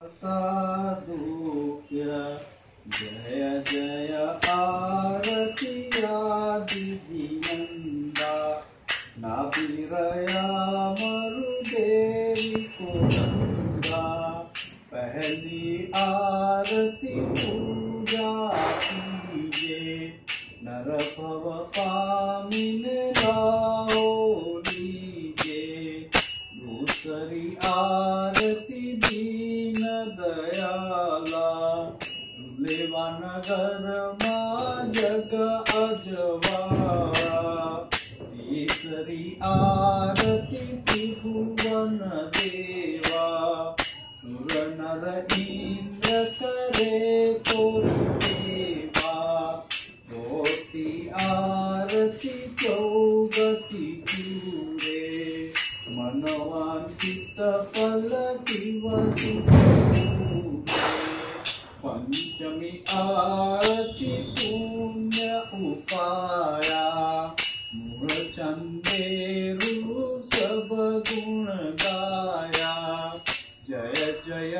साधुक्य जय जय आरती आदिनंदा नाभिरया मरुदेवी कुंदा। पहली आरती पूजा कीजे नर भव पामिन लाओ लीजे। दूसरी आरती दीन दयाला तुलेवा नगर मां जग अजवाड़ा। तीसरी आरती त्रिभुवन देवा सुर नर इंद्र करे तोरी सेवा। चौथी आरती चौगति चूरे मनवांचित फल शिव पंचमी आरती पुण्य उपाया मूलचंदेरु सब गुण गाया। जय जय